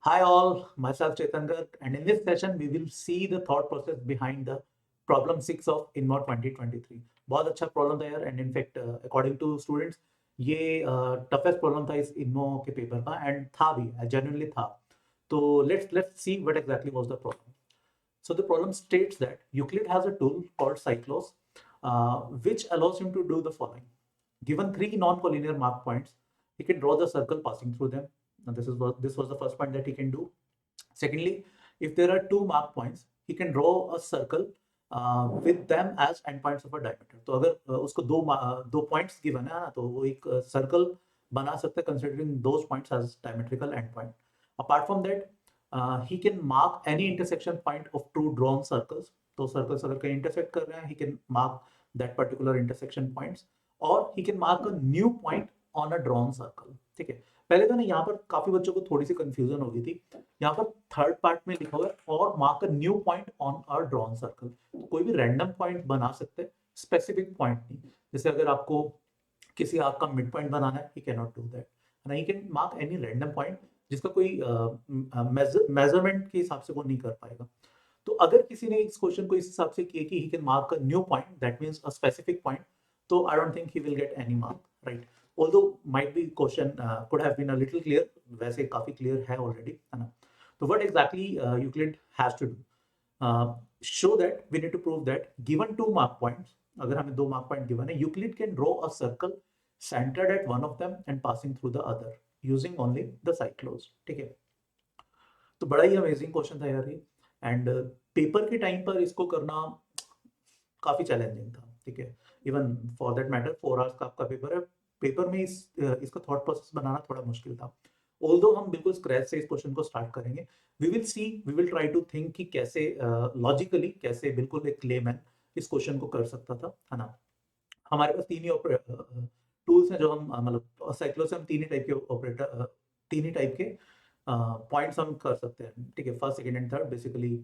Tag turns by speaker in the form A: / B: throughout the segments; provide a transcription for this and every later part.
A: Hi all, myself Chetan Garg, and in this session we will see the thought process behind the problem 6 of INMO 2023. बहुत अच्छा problem था यार and in fact according to students ये toughest problem था इस इनमो के paper का and था भी जेन्युइनली था. तो let's see what exactly was the problem. So the problem states that Euclid has a tool called Cyclos, which allows him to do the following. Given three non-collinear mark points, he can draw the circle passing through them. And this was the first point that he can do. Secondly, if there are two mark points, he can draw a circle with them as endpoints of a diameter. तो अगर उसको दो points given है ना, तो वो एक circle बना सकता है considering those points as diametrical endpoint. Apart from that, he can mark any intersection point of two drawn circles. तो circles अगर कहीं intersect कर रहे हैं, he can mark that particular intersection points, और he can mark a new point on a drawn circle. ठीक है. पहले तो ना यहाँ पर काफी बच्चों को थोड़ी सी कंफ्यूजन हो गई थी. यहाँ पर थर्ड पार्ट में लिखा हुआ है और mark a new point on a drawn circle. तो कोई भी रैंडम पॉइंट बना सकते हैं, स्पेसिफिक पॉइंट नहीं. जैसे अगर आपको किसी आर्क का मिड पॉइंट बनाना है, he can not do that. He can mark any random point जिसका कोई मेजरमेंट के हिसाब से वो नहीं कर पाएगा. तो अगर किसी ने इस क्वेश्चन को इस हिसाब से किया कि he can mark a new point, that means a specific point, तो I don't think he will get any mark, right. Although might be question could have been a little clear, वैसे काफी clear है already, है ना. तो what exactly Euclid has to do, show that we need to prove that given two mark points, अगर हमें दो mark point given है, Euclid can draw a circle centered at one of them and passing through the other using only the cyclos. ठीक है. तो बड़ा ही amazing question था यार ये, एंड पेपर के टाइम पर इसको करना काफी चैलेंजिंग था. ठीक है. Even for that matter 4 hours का आपका पेपर है. पेपर में इसका थॉट प्रोसेस बनाना थोड़ा मुश्किल था. ऑल्दो हम बिल्कुल स्क्रैच से इस क्वेश्चन को स्टार्ट करेंगे, we will try to think कि कैसे लॉजिकली कैसे बिल्कुल एक लेमैन इस क्वेश्चन को कर सकता था, है ना. हमारे पास तीन ही टूल्स हैं जो हम मतलब साइक्लो से हम तीन ही टाइप के पॉइंट्स हम कर सकते हैं. ठीक है. First, second and third, basically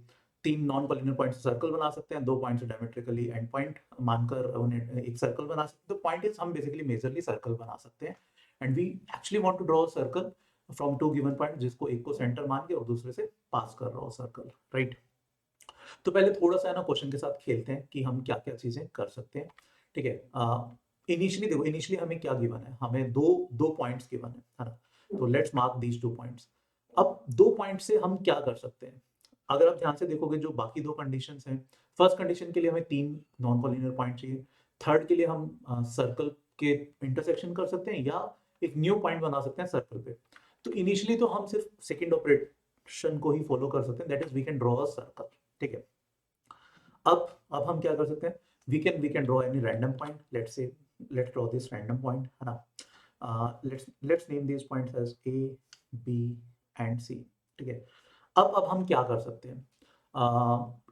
A: तीन नॉन कॉलिनियर पॉइंट से सर्कल बना सकते हैं, दो पॉइंट से डायमेट्रिकली एंड पॉइंट मानकर उन्हें एक सर्कल बना सकते हैं. तो पॉइंट इज हम बेसिकली मेजरली सर्कल बना सकते हैं, and we actually want to draw circle from two given point, जिसको एक को सेंटर मान के और दूसरे से पास कर रहा हो सर्कल, राइट. तो पहले थोड़ा सा ना क्वेश्चन के साथ खेलते हैं कि हम क्या क्या चीजें कर सकते हैं. ठीक है. इनिशियली देखो, इनिशियली हमें क्या गिवन है, हमें दो दो पॉइंट्स गिवन है ना. तो लेट्स मार्क दीज 2 पॉइंट्स. अब दो पॉइंट से हम क्या कर सकते हैं, अगर आप ध्यान से देखोगे जो बाकी दो कंडीशंस हैं, फर्स्ट कंडीशन के लिए हमें तीन नॉन कॉलिनियर पॉइंट चाहिए, थर्ड के लिए हम सर्कल के इंटरसेक्शन कर सकते हैं या एक न्यू पॉइंट बना सकते हैं सर्कल पे. तो इनिशियली तो हम सिर्फ सेकंड ऑपरेशन को ही फॉलो कर सकते हैं, that is we can draw a circle. ठीक है. अब हम क्या कर सकते हैं, we can draw any random point. Let's draw this random point, है ना. Let's name this points as A, B and C. ठीक है. अब हम क्या कर सकते हैं,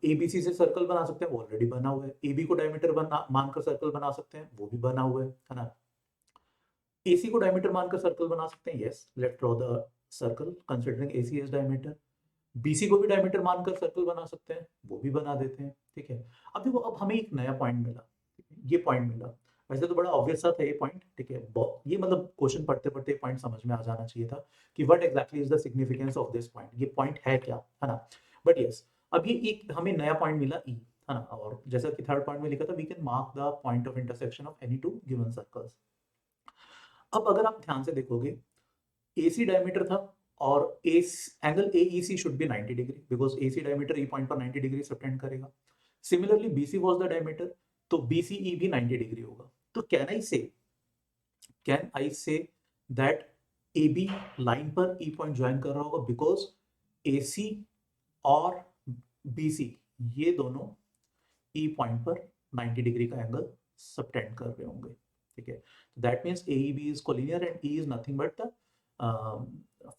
A: ए बी सी से सर्कल बना सकते हैं, वो ऑलरेडी बना हुआ है. ए बी को डायमीटर बना मानकर सर्कल बना सकते हैं, वो भी बना हुआ है ना. ए सी को डायमीटर मानकर सर्कल बना सकते हैं, yes. Let's draw the circle considering A C as diameter. BC को भी डायमीटर मानकर सर्कल बना सकते हैं, वो भी बना देते हैं. ठीक है. अब देखो, अब हमें एक नया पॉइंट मिला, ये पॉइंट मिला. वैसे तो बड़ा ऑब्वियस सा था ये पॉइंट. ठीक है. ये मतलब क्वेश्चन पढ़ते पढ़ते पॉइंट समझ में आ जाना चाहिए था कि what exactly is the significance of this point, ये पॉइंट है क्या, है ना. बट यस, अब ये एक हमें नया पॉइंट मिला ई, है ना. और जैसा कि थर्ड पॉइंट में लिखा था, we can mark the point of intersection of any two given circles. अब अगर आप ध्यान से देखोगे, AC डायमीटर था और angle AEC should be 90 degree because AC diameter E point पर 90 डिग्री सबटेंड करेगा. Similarly BC was the diameter, तो BCE भी 90 डिग्री होगा. तो can I say that AB line पर E पॉइंट ज्वाइन कर रहा होगा बिकॉज AC और BC ये दोनों E पॉइंट पर 90 डिग्री का एंगल सबटेंड कर रहे होंगे. ठीक है. That means AEB is collinear and E is nothing but the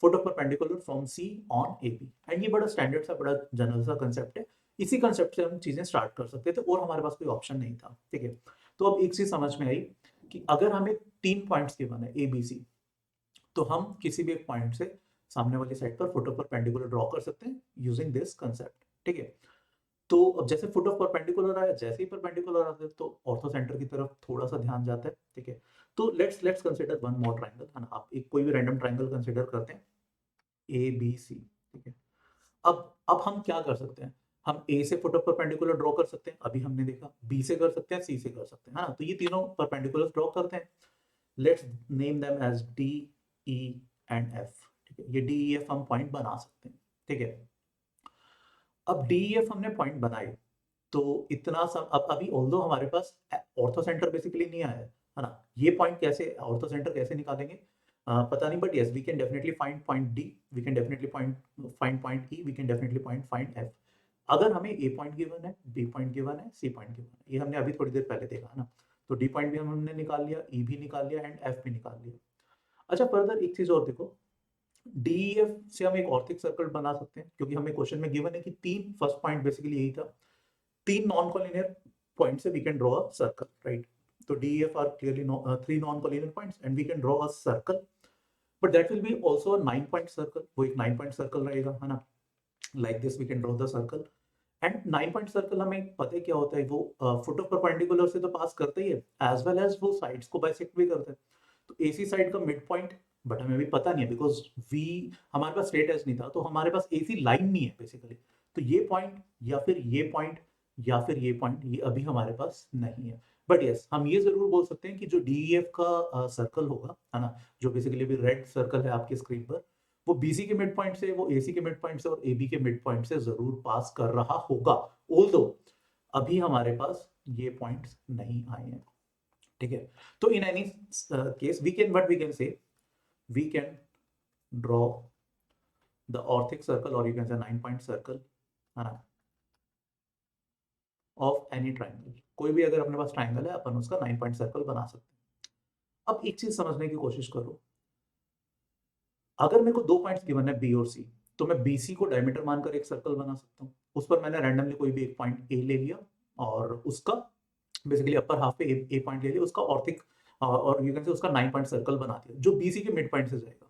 A: foot of perpendicular from C on AB. And ये बड़ा स्टैंडर्ड सा बड़ा जनरल सा कंसेप्ट है. इसी कंसेप्ट से हम चीजें स्टार्ट कर सकते थे और हमारे पास कोई ऑप्शन नहीं था. ठीक है. तो अब एक चीज समझ में आई कि अगर हमें 3 पॉइंट्स गिवन है ABC, तो हम किसी भी एक पॉइंट से सामने वाली साइड पर फुट ऑफ परपेंडिकुलर ड्रॉ कर सकते हैं यूजिंग दिस कंसेप्ट. ठीक है. तो अब जैसे फुट ऑफ परपेंडिकुलर आया, जैसे ही परपेंडिकुलर आते हैं तो ऑर्थो सेंटर की तरफ थोड़ा सा ध्यान जाता है. ठीक है. तो let's consider one more triangle, है ना. आप एक कोई भी रैंडम ट्रायंगल कंसीडर करते हैं, ए बी सी. ठीक है। अब हम क्या कर सकते हैं, हम ए से फुट ऑफ परपेंडिकुलर ड्रॉ कर सकते हैं, अभी हमने देखा, बी से कर सकते हैं, सी से कर सकते हैं, है ना। तो ये तीनों परपेंडिकुलर ड्रॉ करते हैं। Let's name them as D, E and F. ठीक है, ये डी ई एफ हम पॉइंट बना सकते हैं। ठीक है, अब डी ई एफ हमने पॉइंट बनाए, तो इतना सब अब अभी ऑल्दो हमारे पास ऑर्थो सेंटर बेसिकली नहीं आया है ना। ये पॉइंट कैसे ऑर्थो सेंटर कैसे निकालेंगे पता नहीं, but yes we can definitely find point D, we can definitely find point E, we can definitely find F. अगर हमें ए पॉइंट गिवन है, बी पॉइंट गिवन है, सी पॉइंट गिवन है, ये हमने अभी थोड़ी देर पहले देखा है ना। तो डी पॉइंट भी हमने निकाल लिया, ई भी निकाल लिया एंड एफ भी निकाल लिया। अच्छा, फर्दर एक चीज और देखो, डी एफ से हम एक ऑर्थिक सर्कल बना सकते हैं, क्योंकि हमें क्वेश्चन में गिवन है कि तीन, फर्स्ट पॉइंट बेसिकली यही था, तीन नॉन कॉलिनियर पॉइंट से we can draw a circle, right. तो DEF are clearly three non-collinear points and we can draw a circle, but that will be also a 9-point circle, वो एक 9-point circle रहेगा, है ना। Like this we can draw the circle and 9-point circle हमें पता है क्या होता है, वो फुट ऑफ परपेंडिकुलर से तो पास करते ही है, एज वेल एज वो साइड्स को बाइसेक्ट भी करते हैं। तो AC साइड का मिड पॉइंट, बट हमें अभी पता नहीं है बिकॉज V हमारे पास स्ट्रेट एज नहीं था, तो हमारे पास AC लाइन नहीं है बेसिकली। तो ये पॉइंट या फिर ये पॉइंट या फिर ये पॉइंट, ये अभी हमारे पास नहीं है। बट यस, हम ये जरूर बोल सकते हैं कि जो DEF का सर्कल होगा, है ना, जो बेसिकली अभी रेड सर्कल है आपकी स्क्रीन पर, वो BC के मिड पॉइंट से, वो AC के मिड पॉइंट से और AB के मिड पॉइंट से जरूर पास कर रहा होगा, ऑल्दो अभी हमारे पास ये पॉइंट्स नहीं आए हैं। ठीक है, तो in any case we can, what we can say, we can draw the orthic circle और you can say 9-point circle, है ना, ऑफ एनी ट्राइंगल। कोई भी अगर अपने पास ट्राइंगल है, अपन उसका 9-point सर्कल बना सकते हैं। अब एक चीज समझने की कोशिश करो, अगर मेरे को 2 पॉइंट्स गिवन है बी और सी, तो मैं BC को डायमीटर मानकर एक सर्कल बना सकता हूँ। उस पर मैंने रैंडमली कोई भी एक पॉइंट ए ले लिया और उसका बेसिकली अपर हाफ पे ए पॉइंट ले लिया, उसका ऑर्थिक और यू कैन से उसका 9-point सर्कल बना दिया, जो BC के मिड पॉइंट से जाएगा।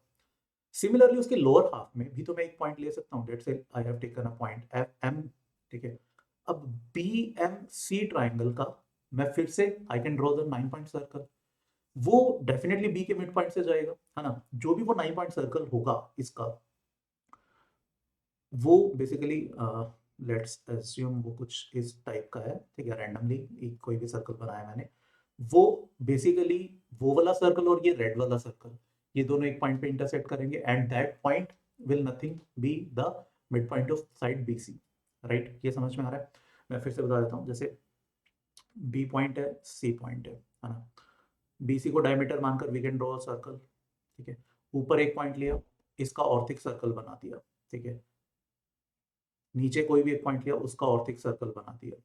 A: सिमिलरली उसके लोअर हाफ में भी तो मैं एक पॉइंट ले सकता हूँ, let's say I have taken a point F M. ठीक है, अब BMC ट्राइंगल का मैं फिर से I can draw the 9-point circle, वो डेफिनेटली बी के मिड पॉइंट से जाएगा, है ना। जो भी वो 9-point सर्कल होगा इसका, वो बेसिकली लेट्स अस्यूम वो कुछ इस टाइप का है। ठीक है, रैंडमली एक कोई भी सर्कल बनाया मैंने, वो बेसिकली वो वाला सर्कल और ये रेड वाला सर्कल, ये दोनों एक पॉइंट पे इंटरसेक्ट करेंगे and that point will nothing be the mid point of side BC, right. ये समझ में आ रहा है। मैं फिर से बता देता हूँ, जैसे B पॉइंट है, C पॉइंट है ना। BC को डायमीटर मानकर वी कैन ड्रॉ सर्कल। ठीक है, ऊपर एक पॉइंट लिया, इसका ऑर्थिक सर्कल बना दिया। ठीक है, नीचे कोई भी एक पॉइंट लिया, उसका ऑर्थिक सर्कल बना दिया।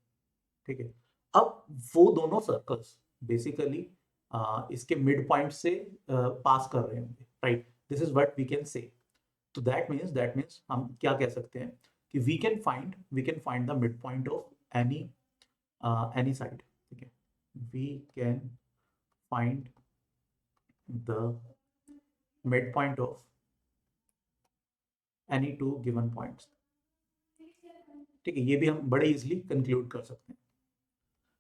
A: ठीक है, अब वो दोनों सर्कल्स बेसिकली इसके मिड पॉइंट से पास कर रहे होंगे, right. This is what we can say. तो दैट मीन्स हम क्या कह सकते हैं कि we can find the mid point of any side. ठीक है, we can find the mid point of any two given points. ठीक है, ये भी हम बड़े इजीली कंक्लूड कर सकते हैं।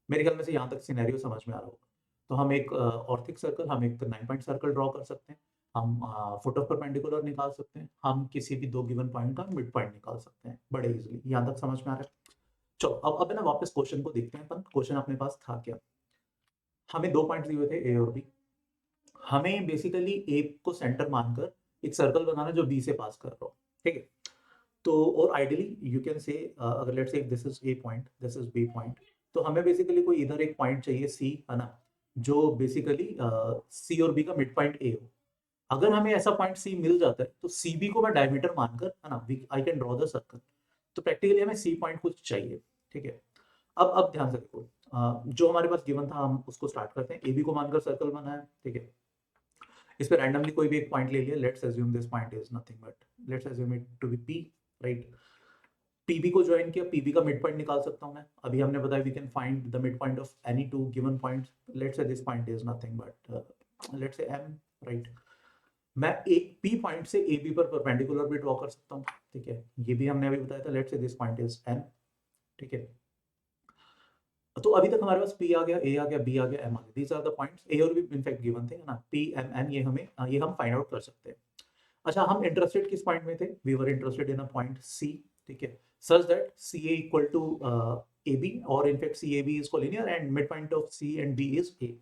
A: मेरे ख्याल में से यहाँ तक सिनेरियो समझ में आ रहा होगा। तो हम एक ऑर्थिक सर्कल, हम एक 9-point सर्कल ड्रॉ कर सकते हैं, हम फुट ऑफ परपेंडिकुलर निकाल सकते हैं, हम किसी भी 2 गिवन पॉइंट का मिड पॉइंट निकाल सकते हैं बड़े इजीली। यहाँ तक समझ में आ रहा है। चलो अब ना वापस क्वेश्चन को देखते हैं अपन, क्वेश्चन अपने पास था क्या। हमें 2 पॉइंट्स दिए हुए थे ए और बी, हमें बेसिकली ए को सेंटर मानकर एक सर्कल बनाना जो बी से पास कर रहा हो। ठीक है, तो और आइडियली यू कैन से अगर let's say this is A point, this is B point, तो हमें बेसिकली कोई इधर एक पॉइंट चाहिए सी, है ना, जो बेसिकली सी और बी का मिड पॉइंट ए हो। अगर हमें ऐसा पॉइंट सी मिल जाता है, तो सी बी को मैं डायमीटर मानकर, है ना, आई कैन ड्रॉ द सर्कल। तो प्रैक्टिकली हमें सी पॉइंट कुछ चाहिए। ठीक है, अब ध्यान से देखो, जो हमारे पास गिवन था हम उसको स्टार्ट करते हैं। ए बी को मानकर सर्कल बना है। ठीक है, इस पे रैंडमली कोई भी एक पॉइंट ले लिया, let's assume this point is nothing but, let's assume it to be P, right. PB को ज्वाइन किया, पीबी का मिड पॉइंट निकाल सकता हूं मैं। अभी हमने बताया we can find the mid point of any two given points. Let's say this point is nothing but let's say M, right. मैं एक पी पॉइंट से ए बी पर परपेंडिकुलर भी ड्रॉ कर सकता हूँ। ठीक है, ये भी हमने अभी बताया था। Let's say this point is an. ठीक है, तो अभी तक हमारे पास पी आ गया, ए आ गया, बी आ गया, एम आ गया। दीज आर द पॉइंट्स, ए और बी इनफैक्ट गिवन थे, है ना। पी एम एन, ये हम फाइंड आउट कर सकते हैं। अच्छा, हम इंटरेस्टेड किस पॉइंट में थे? We were interested in a point C, ठीक है, such that C A equal to A B, और in fact C A B is collinear and mid point of C and B is A,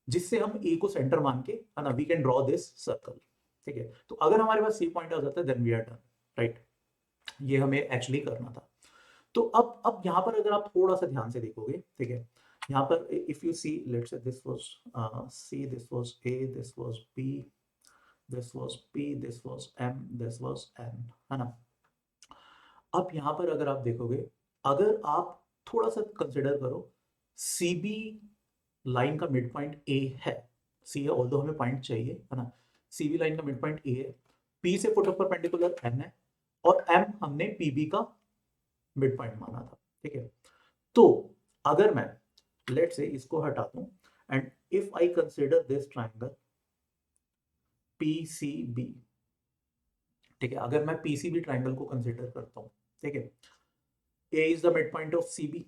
A: जिससे हम A को centre मान के, है ना, we can draw this circle, ठीक है। तो अगर हमारे पास सी पॉइंट आ जाता है then we are done, right. ये हमें एक्चुअली करना था। तो अब यहाँ पर अगर आप थोड़ा सा ध्यान से देखोगे, ठीक है, यहाँ पर if you see, let's say this was C, this was A, this was B, this was P, this was M, this was N, है ना। अब यहाँ पर अगर आप देखोगे, अगर आप थोड़ा सा कंसिडर करो, सी बी लाइन का मिड पॉइंट ए है, सी है ऑल्दो हमें पॉइंट चाहिए, है ना, सी बी लाइन का मिड पॉइंट ए है, पी से फुट परपेंडिकुलर एन है, और एम हमने पीबी का मिड पॉइंट माना था, ठीक है। तो अगर मैं लेट से इसको हटा दूं and if I consider this triangle PCB, ठीक है, अगर मैं पीसीबी ट्राइंगल को कंसिडर करता हूं, ठीक है, A is the mid point of CB,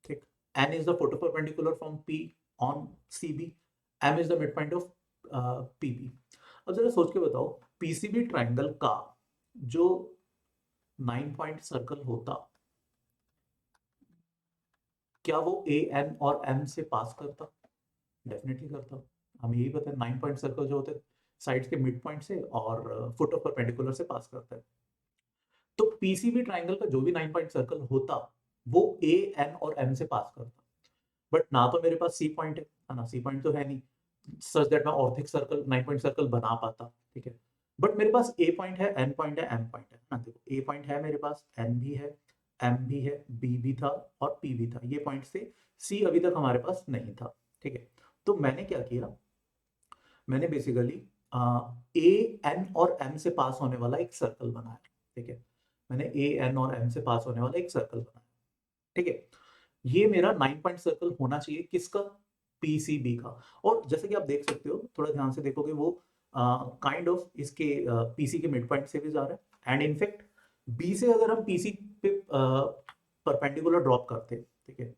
A: ठीक, N is the foot of perpendicular from P on CB, M is the mid point of PB. अब जरा सोच के बताओ, पीसीबी ट्राइंगल का जो 9 पॉइंट सर्कल होता, क्या वो ए एन और एम से पास करता? डेफिनेटली करता। हमें यही पता है 9 पॉइंट सर्कल जो होते हैं साइड्स के मिड पॉइंट से और फुट ऑफ परपेंडिकुलर से पास करता है। तो पीसीबी ट्राइंगल का जो भी 9 पॉइंट सर्कल होता वो ए एन और एम से पास करता। बट ना तो मेरे पास सी पॉइंट है ना, सी पॉइंट तो है नहीं सच दैट मैं ऑर्थिक सर्कल 9 पॉइंट सर्कल बना पाता, ठीक है। बट मेरे पास ए पॉइंट है, एन पॉइंट है, एम पॉइंट है ना। देखो ए पॉइंट है मेरे पास, एन भी है, एम भी है, बी भी था और पी भी था। ये पॉइंट से सी अभी तक हमारे पास नहीं था, ठीक है। तो मैंने क्या किया, मैंने बेसिकली ए एन और एम से पास होने वाला एक सर्कल बनाया, ठीक है। मैंने ए एन और एम से पास होने वाला एक सर्कल बनाया, ठीक है। ये मेरा 9 पॉइंट सर्कल होना चाहिए, किसका? पीसीबी का। और जैसे कि आप देख सकते हो, थोड़ा ध्यान से देखोगे, वो काइंड ऑफ इसके पीसी के मिड पॉइंट से भी जा रहा है, एंड इनफैक्ट बी से अगर हम पीसी पे परपेंडिकुलर ड्रॉप करते, ठीक है,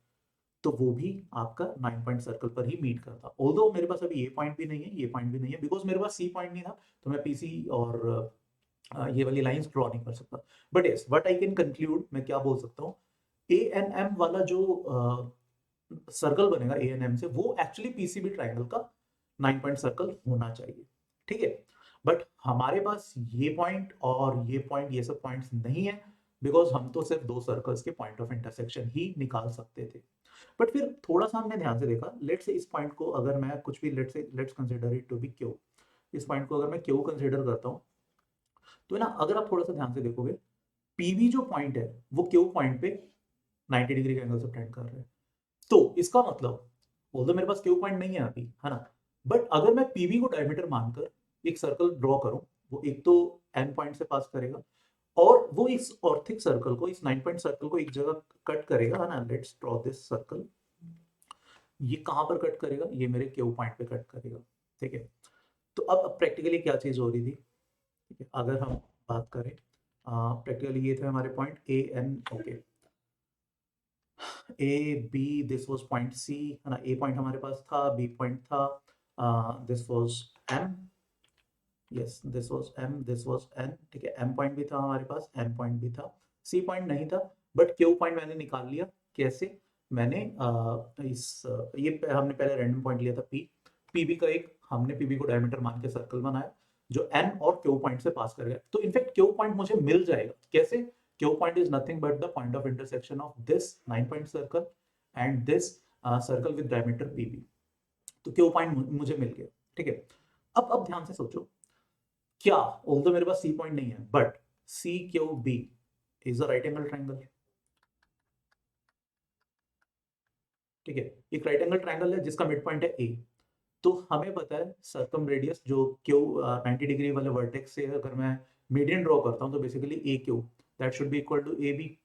A: तो वो भी आपका 9 पॉइंट सर्कल पर ही मीट करता। ऑल्दो मेरे पास अभी ये पॉइंट भी नहीं है, ये पॉइंट भी नहीं है, बिकॉज मेरे पास सी पॉइंट नहीं था, तो मैं पीसी और ये वाली लाइंस ड्रॉ नहीं कर सकता। But yes, what I can conclude, मैं क्या बोल सकता हूँ, ए एन एम वाला जो सर्कल बनेगा ए एन एम से, वो एक्चुअली पीसीबी ट्राइंगल का 9 पॉइंट सर्कल होना चाहिए, ठीक है। बट हमारे पास ये पॉइंट और ये पॉइंट, ये सब पॉइंट्स नहीं है, बिकॉज हम तो सिर्फ दो सर्कल्स के पॉइंट ऑफ इंटरसेक्शन ही निकाल सकते थे। बट फिर थोड़ा सा हमने ध्यान से देखा, लेट से इस पॉइंट को अगर मैं कुछ भी, let's consider it to be Q, इस पॉइंट को अगर मैं क्यू कंसीडर करता हूँ, तो ना अगर आप थोड़ा सा ध्यान से देखोगे, पीवी जो पॉइंट है वो क्यू पॉइंट पे 90 डिग्री का एंगल सबटेंड कर रहा है। तो इसका मतलब, ऑल्दो मेरे पास क्यू पॉइंट नहीं है अभी, है ना, बट अगर मैं पीवी को डायमीटर मानकर एक सर्कल ड्रॉ करूं, वो एक तो एन पॉइंट से पास करेगा, और वो इस ऑर्थिक सर्कल को, इस 9 पॉइंट सर्कल को एक जगह कट करेगा, है ना। Let's draw this circle. ये कहां पर कट करेगा? ये मेरे क्यू पॉइंट पे कट करेगा, ठीक है। तो अब प्रैक्टिकली क्या चीज हो रही थी, ठीक है, अगर हम बात करें प्रैक्टिकली, ये थे हमारे point A N, okay, A B, this was point C, है ना, ए पॉइंट हमारे पास था, बी पॉइंट था, this was M, yes this was M, this was N, ठीक है, एम पॉइंट भी था हमारे पास, एन पॉइंट भी था, सी पॉइंट नहीं था, बट क्यू पॉइंट मैंने निकाल लिया। कैसे? मैंने ये हमने पहले रैंडम पॉइंट लिया था पी, पीबी का एक हमने पीबी को डायमीटर मान के सर्कल बनाया जो एन और क्यू पॉइंट से पास कर गया। तो इनफैक्ट क्यू पॉइंट मुझे मिल जाएगा। कैसे? Q point is nothing but the point of intersection of this 9 point circle and this circle with diameter PB. तो क्यू पॉइंट मुझे मिल गया, ठीक है। अब ध्यान से सोचो, क्या ऑल्दो मेरे पास सी पॉइंट नहीं है, but C Q B is a right angle triangle, ठीक है। एक राइट एंगल ट्राइंगल है जिसका मिड पॉइंट है ए। तो हमें पता है सर्कम रेडियस जो क्यू 90 डिग्री वाले वर्टेक्स से अगर मैं मीडियन ड्रॉ करता हूँ, तो basically A Q that should be equal to A B,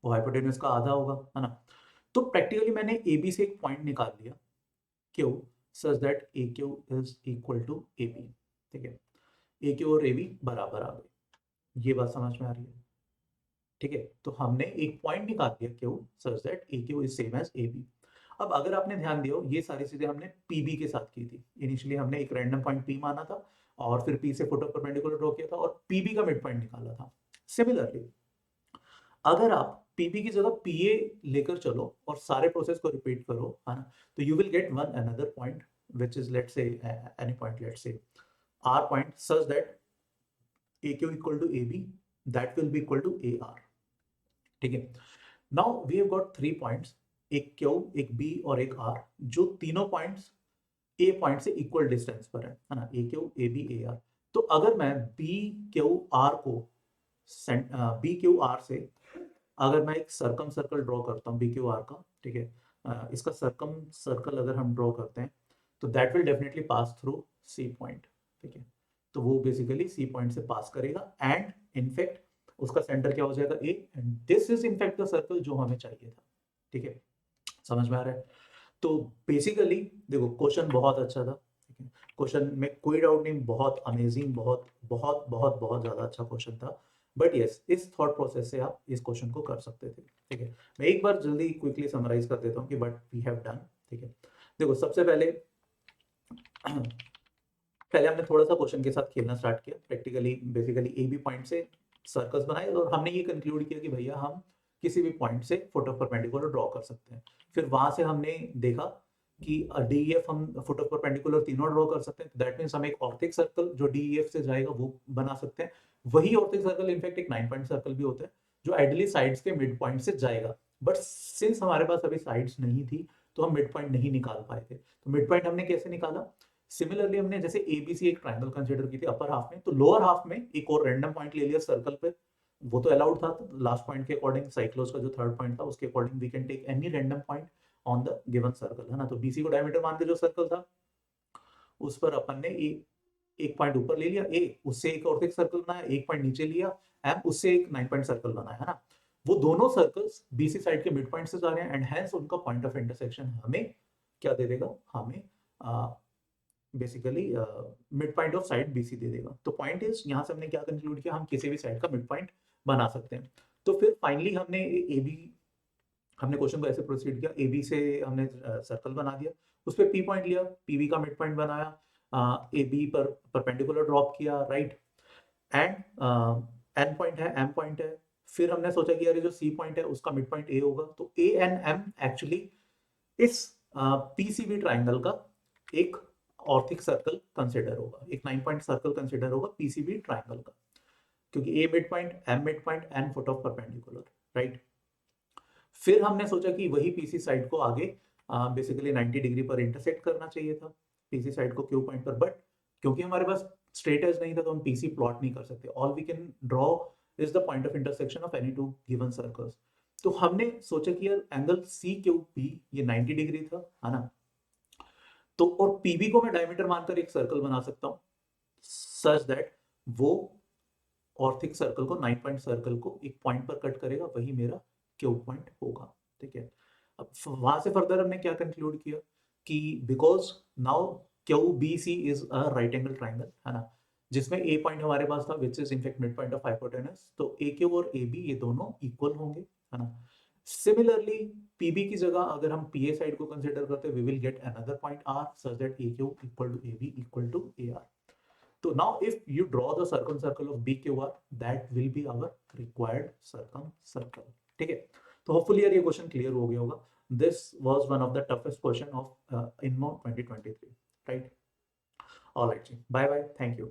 A: वो हाइपोटेन्यूज का आधा होगा, है ना। तो प्रैक्टिकली मैंने ए बी से एक पॉइंट निकाल लिया Q, such that A Q is equal to A B, ठीक है। ए क्यू और ए बी बराबर आ गए, ये बात समझ में आ रही है, ठीक है। तो हमने एक पॉइंट निकाल दिया Q, such that A Q is same as A B. अब अगर आपने ध्यान दिया हो, ये सारी चीजें हमने पीबी के साथ की थी। इनिशियली हमने एक रैंडम पॉइंट पी माना था और फिर P से फुट ऑफ परपेंडिकुलर ड्रॉ किया था और PB का मिड पॉइंट निकाला था। सिमिलरली अगर आप PB की जगह PA लेकर चलो और सारे प्रोसेस को रिपीट करो, है ना, तो you will get one another point which is let's say any point, let's say R point, such that AQ equal to AB, that will be equal to AR. ठीक है, now we have got 3 points, एक Q, एक B और एक R, जो तीनों points A point से equal distance पर है ना, AQ AB AR। तो अगर मैं BQR को BQR से अगर मैं एक सर्कम सर्कल ड्रॉ करता हूँ BQR का, ठीक है, इसका सर्कम सर्कल अगर हम ड्रॉ करते हैं तो that will definitely pass through C point, ठीक है, तो वो बेसिकली C पॉइंट से पास करेगा एंड इनफैक्ट उसका सेंटर क्या हो जाएगा A, and this is in fact the circle जो हमें चाहिए था। ठीक है, समझ में आ रहा है? तो बेसिकली देखो क्वेश्चन बहुत अच्छा था, ठीक है, क्वेश्चन में कोई डाउट नहीं, बहुत अमेजिंग, बहुत बहुत बहुत बहुत ज्यादा अच्छा क्वेश्चन था। बट यस, इस थॉट प्रोसेस से आप इस क्वेश्चन को कर सकते थे। ठीक है, मैं एक बार जल्दी क्विकली समराइज कर देता हूँ कि व्हाट वी हैव डन। ठीक है, देखो सबसे पहले हमने थोड़ा सा क्वेश्चन के साथ खेलना स्टार्ट किया, practically basically A B point से सर्कल्स बनाए और हमने ये कंक्लूड किया कि भैया हम किसी भी पॉइंट से फुट ऑफ परपेंडिकुलर ड्रॉ कर सकते हैं। फिर वहां से हमने देखा कि DEF हम फुट ऑफ परपेंडिकुलर तीनों ड्रॉ कर सकते हैं, दैट मींस हम एक ऑर्थिक सर्कल जो DEF से जाएगा वो बना सकते हैं। वही ऑर्थिक सर्कल इनफैक्ट एक 9 पॉइंट सर्कल भी होता है जो आइडियली साइड्स के मिड पॉइंट से जाएगा, बट सिंस हमारे पास अभी साइड्स नहीं थी तो हम मिड पॉइंट नहीं निकाल पाए थे। तो मिड पॉइंट हमने कैसे निकाला? सिमिलरली हमने जैसे ABC एक ट्रायंगल कंसीडर की थी अपर हाफ में, तो लोअर हाफ में एक और रैंडम पॉइंट ले लिया सर्कल पे, वो तो अलाउड था। लास्ट पॉइंट के अकॉर्डिंग साइक्लोस का जो थर्ड पॉइंट था उसके according we can take any random point on the given circle, है ना। तो BC को डायमीटर मान के जो सर्कल था उस पर अपन ने एक पॉइंट ऊपर ले लिया A, उससे एक और सर्कल बनाया, एक पॉइंट नीचे लिया M, उससे एक 9 पॉइंट सर्कल बनाया, है ना। वो दोनों सर्कल्स BC साइड के मिड पॉइंट से जा रहे हैं एंड हेंस उनका पॉइंट ऑफ इंटरसेक्शन हमें क्या दे देगा? हमें basically mid point of side BC दे देगा। तो पॉइंट इज यहाँ से हमने क्या कंक्लूड किया? हम किसी भी साइड का मिड पॉइंट बना सकते हैं। तो फिर फाइनली हमने हमने क्वेश्चन को ऐसे प्रोसीड किया, AB से हमने सर्कल बना दिया, उस पर P पॉइंट लिया, PB का मिड पॉइंट बनाया, AB पर परपेंडिकुलर ड्रॉप किया, राइट, एंड N पॉइंट है, M पॉइंट है। फिर हमने सोचा कि यार जो C पॉइंट है उसका मिड पॉइंट A होगा, तो A एंड M एक्चुअली इस PCB ट्राइंगल का एक ऑर्थिक सर्कल कंसिडर होगा, एक 9 पॉइंट सर्कल कंसिडर होगा PCB ट्राइंगल का, क्योंकि A mid point, M mid point, N foot of perpendicular, right. फिर हमने सोचा कि वही PC साइड को आगे बेसिकली 90 डिग्री पर इंटरसेक्ट करना चाहिए था, PC साइड को Q पॉइंट पर, बट क्योंकि हमारे पास स्ट्रेट एज नहीं था तो हम PC प्लॉट नहीं कर सकते। All we can draw is the point of intersection of any two given circles. तो हमने सोचा कि यार एंगल CQP ये 90 डिग्री था, है ना, तो और PB को मैं डायमीटर मानकर एक सर्कल बना सकता हूं सच दैट वो ऑर्थिक सर्कल को 9 पॉइंट सर्कल को एक पॉइंट पर कट करेगा, वही मेरा Q पॉइंट होगा। ठीक है, अब वहां से फर्दर हमने क्या कंक्लूड किया कि because now QBC is a right angle triangle, है ना, जिसमें A पॉइंट हमारे पास था which is in fact mid point of hypotenuse, तो AQ और AB ये दोनों इक्वल होंगे, है ना। सिमिलरली PB की जगह अगर हम PA साइड को कंसीडर करते हैं, we will get another point R such that AQ equal to AB equal to AR। So now if you draw the circle of BQR, that will be our required circle. ठीक है, तो hopefully यार ये question clear हो गया होगा। This was one of the toughest question of INMO 2023, right? All right, bye bye, thank you.